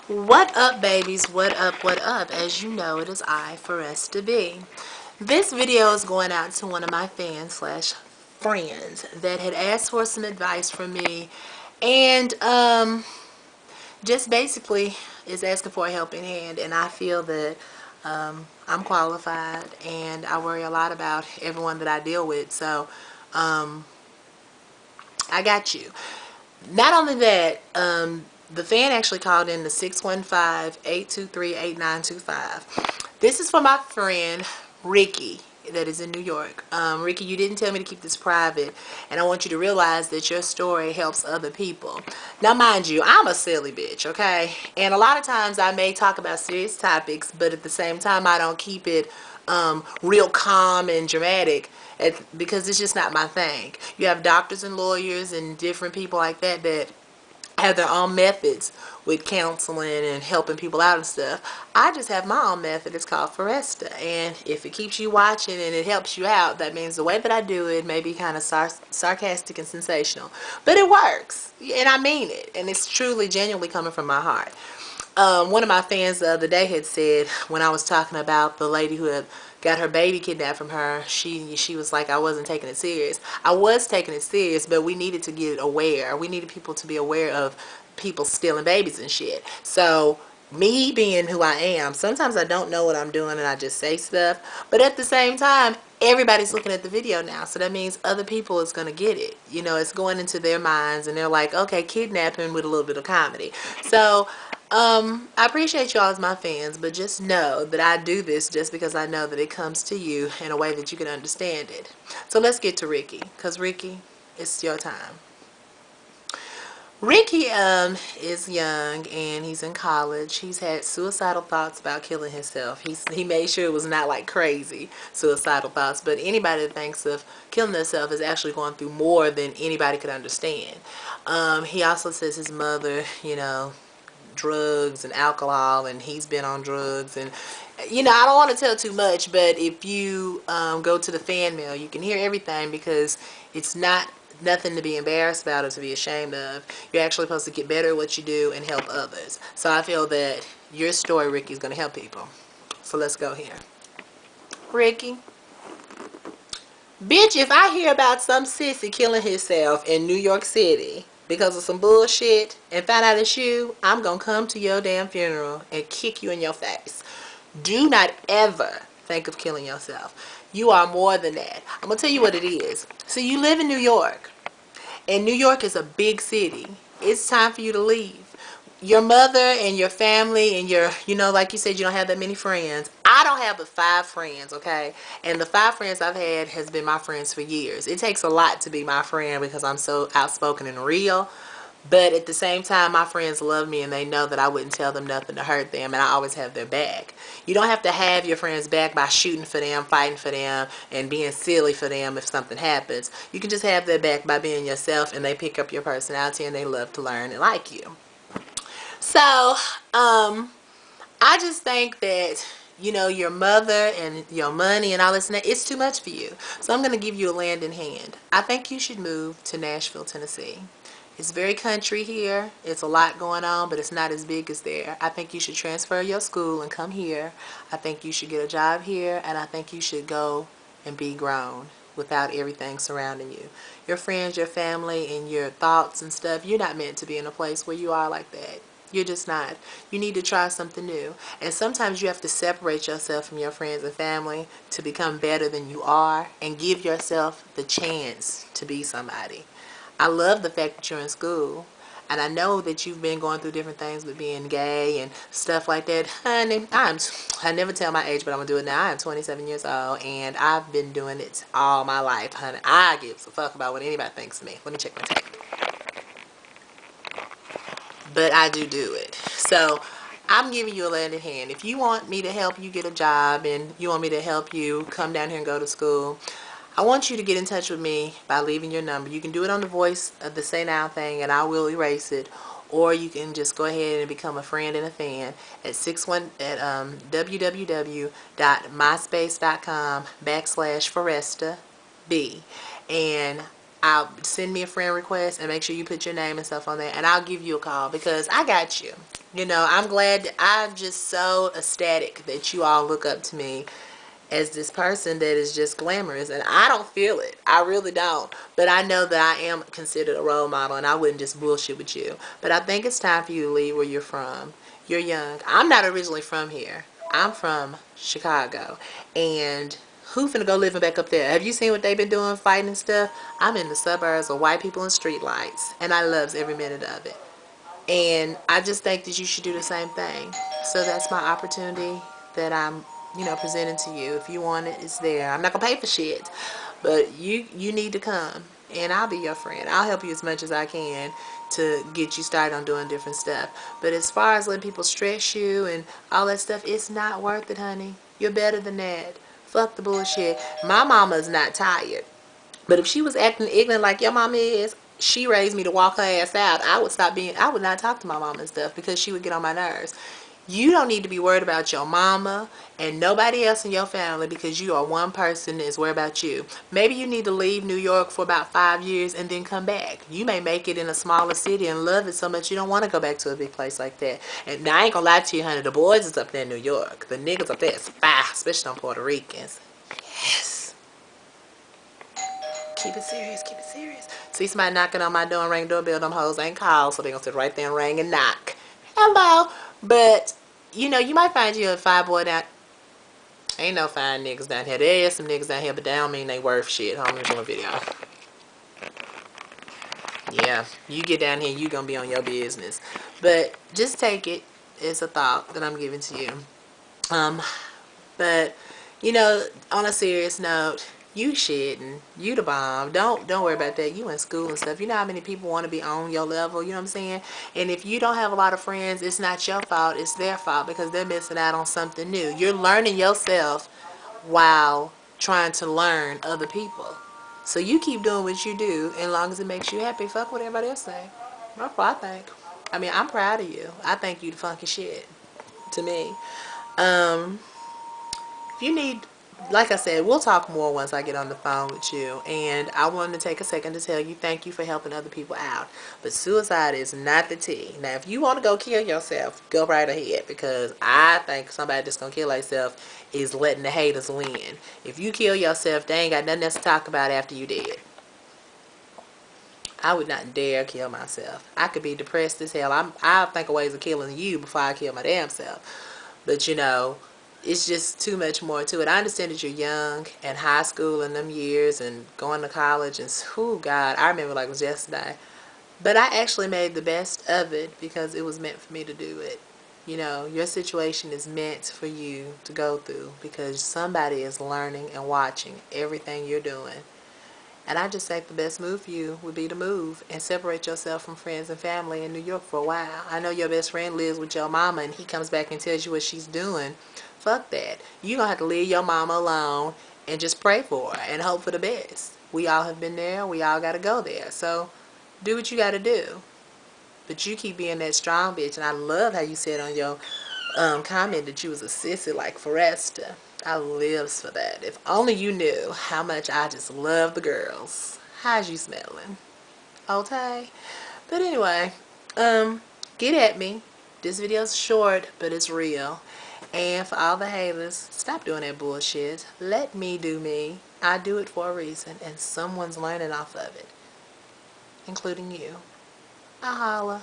What up, babies? What up? What up? As you know, it is I, ForrestaB. This video is going out to one of my fans slash friends that had asked for some advice from me, and just basically is asking for a helping hand. And I feel that I'm qualified, and I worry a lot about everyone that I deal with. So I got you. Not only that, the fan actually called in the 615-823-8925. This is for my friend Ricky that is in New York. Ricky, you didn't tell me to keep this private, and I want you to realize that your story helps other people. Now, mind you, I'm a silly bitch, okay? And a lot of times I may talk about serious topics, but at the same time I don't keep it real calm and dramatic because it's just not my thing. You have doctors and lawyers and different people like that that have their own methods with counseling and helping people out and stuff. I just have my own method. It's called ForrestaB, and if it keeps you watching and it helps you out, that means the way that I do it may be kind of sarcastic and sensational, but it works, and I mean it, and it's truly genuinely coming from my heart. One of my fans the other day had said, when I was talking about the lady who had got her baby kidnapped from her, she was like, I wasn't taking it serious. I was taking it serious, but we needed to get aware. We needed people to be aware of people stealing babies and shit. So me being who I am, sometimes I don't know what I'm doing and I just say stuff, but at the same time, everybody's looking at the video now, so that means other people is going to get it. You know, it's going into their minds, and they're like, okay, kidnapping with a little bit of comedy. So I appreciate y'all as my fans, but just know that I do this just because I know that it comes to you in a way that you can understand it. So let's get to Ricky, because Ricky, it's your time. Ricky is young, and he's in college. He's had suicidal thoughts about killing himself. He made sure it was not like crazy suicidal thoughts, but anybody that thinks of killing themselves is actually going through more than anybody could understand. He also says his mother, you know, drugs and alcohol, and he's been on drugs, and you know, I don't want to tell too much, but if you go to the fan mail, you can hear everything, because it's not nothing to be embarrassed about or to be ashamed of. You're actually supposed to get better at what you do and help others. So I feel that your story, Ricky, is going to help people. So let's go here. Ricky, bitch, if I hear about some sissy killing himself in New York City because of some bullshit and find out it's you, I'm gonna come to your damn funeral and kick you in your face. Do not ever think of killing yourself. You are more than that. I'm gonna tell you what it is. So you live in New York, and New York is a big city. It's time for you to leave. Your mother and your family and your, you know, like you said, you don't have that many friends. I don't have but 5 friends, okay? And the 5 friends I've had has been my friends for years. It takes a lot to be my friend because I'm so outspoken and real. But at the same time, my friends love me, and they know that I wouldn't tell them nothing to hurt them, and I always have their back. You don't have to have your friends back by shooting for them, fighting for them, and being silly for them if something happens. You can just have their back by being yourself, and they pick up your personality, and they love to learn and like you. So, I just think that, you know, your mother and your money and all this and that, it's too much for you. So I'm going to give you a land in hand. I think you should move to Nashville, Tennessee. It's very country here. It's a lot going on, but it's not as big as there. I think you should transfer your school and come here. I think you should get a job here, and I think you should go and be grown without everything surrounding you. Your friends, your family, and your thoughts and stuff, you're not meant to be in a place where you are like that. You're just not. You need to try something new. And sometimes you have to separate yourself from your friends and family to become better than you are and give yourself the chance to be somebody. I love the fact that you're in school. And I know that you've been going through different things with being gay and stuff like that. Honey, I never tell my age, but I'm going to do it now. I am 27 years old, and I've been doing it all my life, honey. I give a fuck about what anybody thinks of me. Let me check my tape. But I do it. So I'm giving you a lending hand. If you want me to help you get a job, and you want me to help you come down here and go to school, I want you to get in touch with me by leaving your number. You can do it on the voice of the Say Now thing, and I will erase it. Or you can just go ahead and become a friend and a fan at www.myspace.com/ForrestaB. And I'll send me a friend request, and make sure you put your name and stuff on there, and I'll give you a call because I got you. You know, I'm glad that I'm just so ecstatic that you all look up to me as this person that is just glamorous, and I don't feel it. I really don't. But I know that I am considered a role model, and I wouldn't just bullshit with you. But I think it's time for you to leave where you're from. You're young. I'm not originally from here. I'm from Chicago, and who finna go living back up there? Have you seen what they've been doing, fighting and stuff? I'm in the suburbs of white people and street lights, and I loves every minute of it. And I just think that you should do the same thing. So that's my opportunity that I'm, presenting to you. If you want it, it's there. I'm not gonna pay for shit, but you need to come, and I'll be your friend. I'll help you as much as I can to get you started on doing different stuff. But as far as letting people stress you and all that stuff, it's not worth it, honey. You're better than that. Fuck the bullshit. My mama's not tired. But if she was acting ignorant like your mama is, she raised me to walk her ass out. I would not talk to my mama and stuff because she would get on my nerves. You don't need to be worried about your mama and nobody else in your family because you are one person that's worried about you. Maybe you need to leave New York for about 5 years and then come back. You may make it in a smaller city and love it so much you don't want to go back to a big place like that. And now I ain't gonna lie to you, honey, the boys is up there in New York. The niggas up there is fire, especially on Puerto Ricans. Yes. Keep it serious, keep it serious. See somebody knocking on my door and ring doorbell, them hoes ain't called, so they gonna sit right there and ring and knock. Hello. But, you might find you a fine boy down. Ain't no fine niggas down here. There is some niggas down here, but that don't mean they worth shit. Hold on, let me do a video. Yeah, you get down here, you gonna be on your business. But just take it as a thought that I'm giving to you. Um, But on a serious note, you shitting, you the bomb. Don't worry about that. You in school and stuff. You know how many people want to be on your level. You know what I'm saying? And if you don't have a lot of friends, it's not your fault. It's their fault because they're missing out on something new. You're learning yourself while trying to learn other people. So you keep doing what you do, as long as it makes you happy. Fuck what everybody else say. That's what I think. I mean, I'm proud of you. I think you the funky shit to me. Um, if you need, like I said, we'll talk more once I get on the phone with you. And I wanted to take a second to tell you thank you for helping other people out. But suicide is not the tea. Now, if you want to go kill yourself, go right ahead. Because I think somebody that's going to kill themselves is letting the haters win. If you kill yourself, they ain't got nothing else to talk about after you dead. I would not dare kill myself. I could be depressed as hell. I'll think of ways of killing you before I kill my damn self. But it's just too much more to it. I understand that you're young and high school in them years and going to college and oh God, I remember like it was yesterday. But I actually made the best of it because it was meant for me to do it. Your situation is meant for you to go through because somebody is learning and watching everything you're doing. And I just think the best move for you would be to move and separate yourself from friends and family in New York for a while. I know your best friend lives with your mama and he comes back and tells you what she's doing. Fuck that. You're going to have to leave your mama alone and just pray for her and hope for the best. We all have been there. We all got to go there. So do what you got to do. But you keep being that strong bitch. And I love how you said on your comment that you was a sissy like ForrestaB. I lives for that. If only you knew how much I just love the girls. How's you smelling? Okay. But anyway, get at me. This video's short, but it's real. And for all the haters, stop doing that bullshit. Let me do me. I do it for a reason, and someone's learning off of it, including you. I holla.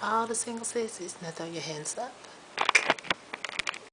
All the single sissies. Now throw your hands up.